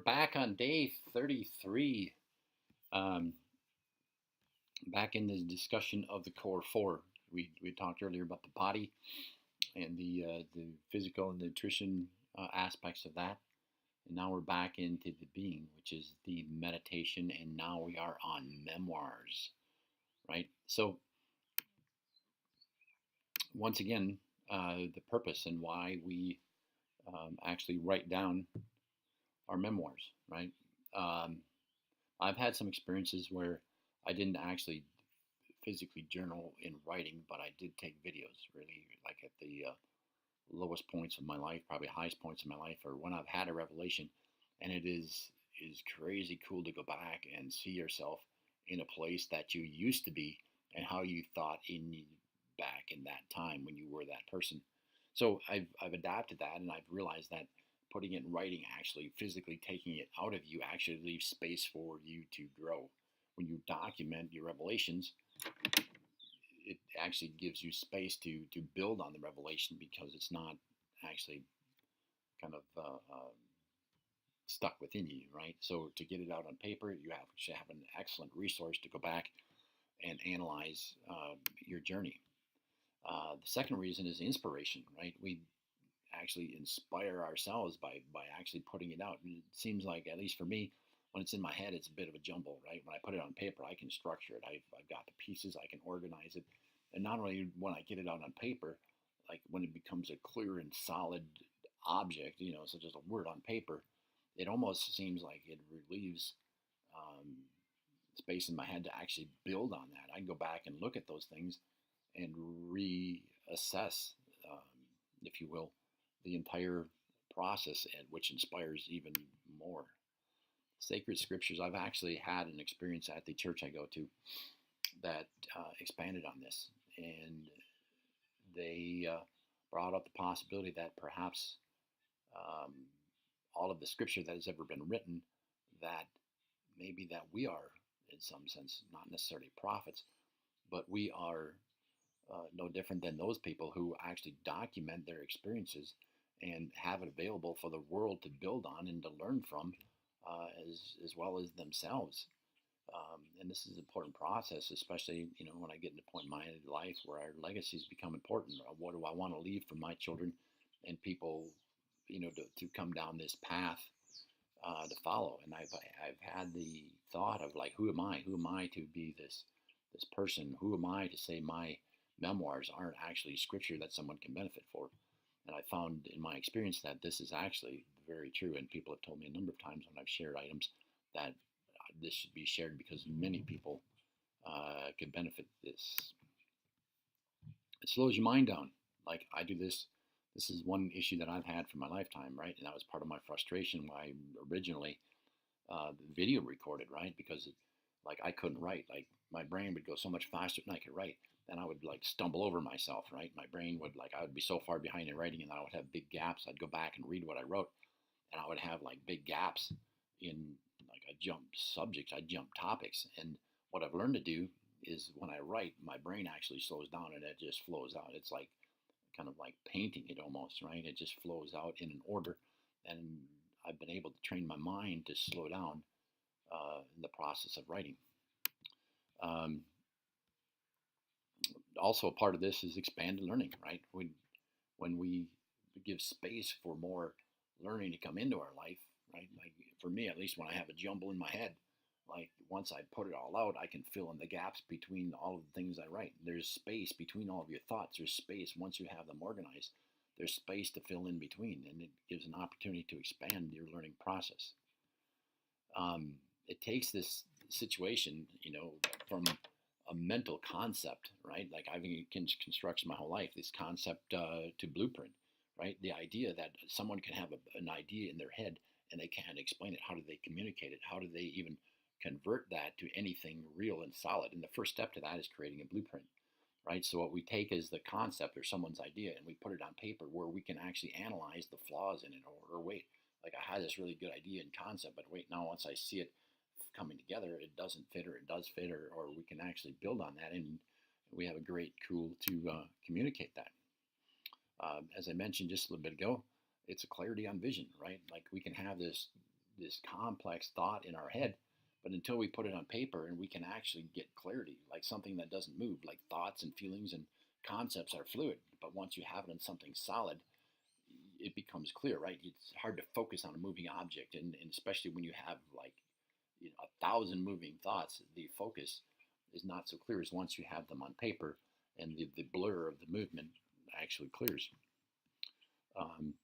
back on day 33, um, back in the discussion of the core four. We talked earlier about the body and the physical and nutrition aspects of that. And now we're back into the being, which is the meditation. And now we are on memoirs, right? So, once again, the purpose and why we actually write down our memoirs, right? Um, I've had some experiences where I didn't actually physically journal in writing, but I did take videos, really, like at the lowest points of my life, probably highest points of my life, or when I've had a revelation, and it is crazy cool to go back and see yourself in a place that you used to be and how you thought back in that time when you were that person. So I've adapted that, and I've realized that putting it in writing, actually physically taking it out of you, actually leaves space for you to grow. When you document your revelations, it actually gives you space to build on the revelation because it's not actually kind of stuck within you, right? So to get it out on paper, should have an excellent resource to go back and analyze your journey. The second reason is inspiration, right? We actually inspire ourselves by actually putting it out. And it seems like, at least for me, when it's in my head, it's a bit of a jumble, right? When I put it on paper, I can structure it. I've got the pieces, I can organize it. And not only when I get it out on paper, like when it becomes a clear and solid object, such as a word on paper, it almost seems like it relieves um, space in my head to actually build on that. I can go back and look at those things and reassess, if you will, the entire process, and which inspires even more. Sacred scriptures. I've actually had an experience at the church I go to that expanded on this, and they brought up the possibility that perhaps um, all of the scripture that has ever been written, that maybe that we are, in some sense, not necessarily prophets, but we are no different than those people who actually document their experiences and have it available for the world to build on and to learn from, as well as themselves. And this is an important process, especially when I get to a point in my life where our legacies become important. What do I want to leave for my children and people, to come down this path to follow? And I've had the thought of, like, who am I? Who am I to be this person? Who am I to say my memoirs aren't actually scripture that someone can benefit for? And I found in my experience that this is actually very true. And people have told me a number of times when I've shared items that this should be shared because many people can benefit this. It slows your mind down. Like I do this. This is one issue that I've had for my lifetime, right? And that was part of my frustration why I originally video recorded, right? Because like I couldn't write. Like my brain would go so much faster than I could write. And I would like stumble over myself, right? My brain would, like, I would be so far behind in writing, and I would have big gaps. I'd go back and read what I wrote, and I would have like big gaps in, like, I jump subjects, I jump topics. And what I've learned to do is when I write, my brain actually slows down and it just flows out. It's like kind of like painting it almost, right? It just flows out in an order. And I've been able to train my mind to slow down in the process of writing. Um, Also, a part of this is expanded learning, right? When we give space for more learning to come into our life, right? Like for me, at least, when I have a jumble in my head, like once I put it all out, I can fill in the gaps between all of the things I write. There's space between all of your thoughts. There's space once you have them organized. There's space to fill in between, and it gives an opportunity to expand your learning process. It takes this situation, from a mental concept, right? Like I've been in construction my whole life, this concept to blueprint, right? The idea that someone can have an idea in their head and they can't explain it. How do they communicate it? How do they even convert that to anything real and solid? And the first step to that is creating a blueprint, right? So what we take is the concept or someone's idea and we put it on paper where we can actually analyze the flaws in it, or wait, like I had this really good idea and concept, but wait, now once I see it coming together, it doesn't fit, or it does fit, or we can actually build on that, and we have a great tool to communicate that. As I mentioned just a little bit ago, it's a clarity on vision, right? Like we can have this this complex thought in our head. But until we put it on paper and we can actually get clarity, like something that doesn't move, like thoughts and feelings and concepts are fluid. But once you have it in something solid, it becomes clear, right? It's hard to focus on a moving object, and especially when you have like 1,000 moving thoughts, the focus is not so clear as once you have them on paper, and the blur of the movement actually clears. Um,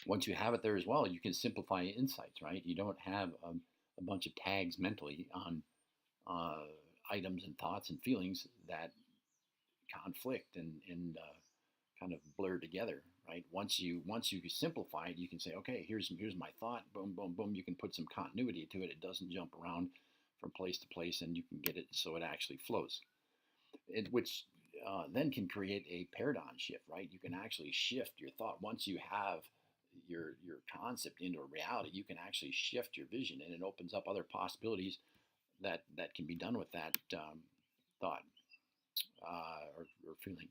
Once you have it there as well, you can simplify insights, right? You don't have a bunch of tags mentally on uh, items and thoughts and feelings that conflict and kind of blur together, right? Once you simplify it, you can say, okay, here's my thought, boom, boom, boom. You can put some continuity to it. It doesn't jump around from place to place, and you can get it so it actually flows. Which then can create a paradigm shift, right? You can actually shift your thought once you have your concept into a reality. You can actually shift your vision, and it opens up other possibilities that can be done with that thought or feeling.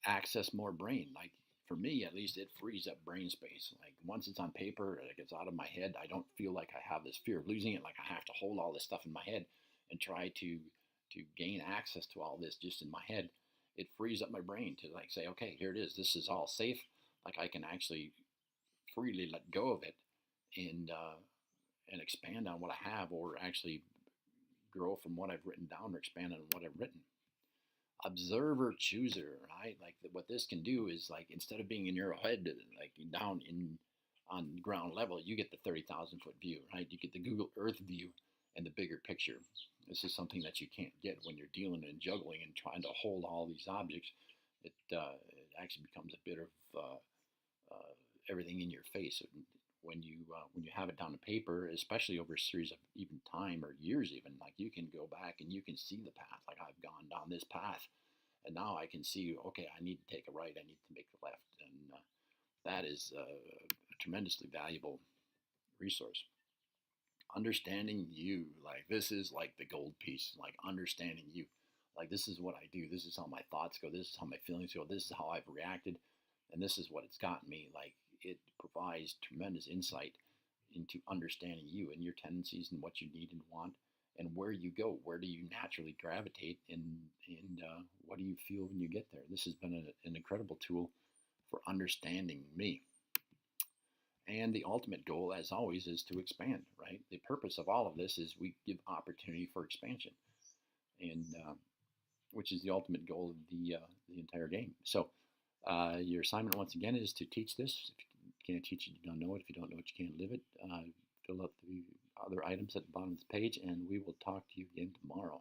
Access more brain. Like for me, at least, it frees up brain space. Like once it's on paper, it gets out of my head. I don't feel like I have this fear of losing it. Like I have to hold all this stuff in my head and try to gain access to all this just in my head. It frees up my brain to like say, okay, here it is. This is all safe. Like I can actually freely let go of it and expand on what I have, or actually grow from what I've written down or expand on what I've written. Observer chooser, right? Like what this can do is like instead of being in your head, like down in on ground level, you get the 30,000 foot view, right? You get the Google Earth view and the bigger picture. This is something that you can't get when you're dealing and juggling and trying to hold all these objects. It actually becomes a bit of everything in your face. When you have it down on paper, especially over a series of even time or years, even like you can go back and you can see the path. Like I've gone down this path, and now I can see. Okay, I need to take a right. I need to make a left, and that is a tremendously valuable resource. Understanding you, like this is like the gold piece. Like understanding you, like this is what I do. This is how my thoughts go. This is how my feelings go. This is how I've reacted, and this is what it's gotten me. Like it provides tremendous insight into understanding you and your tendencies and what you need and want and where you go. Where do you naturally gravitate, and what do you feel when you get there? This has been an incredible tool for understanding me. And the ultimate goal, as always, is to expand, right? The purpose of all of this is we give opportunity for expansion, and which is the ultimate goal of the entire game. So, your assignment once again is to teach this. If you can't teach it, you don't know it. If you don't know it, you can't live it. Fill out the other items at the bottom of the page, and we will talk to you again tomorrow.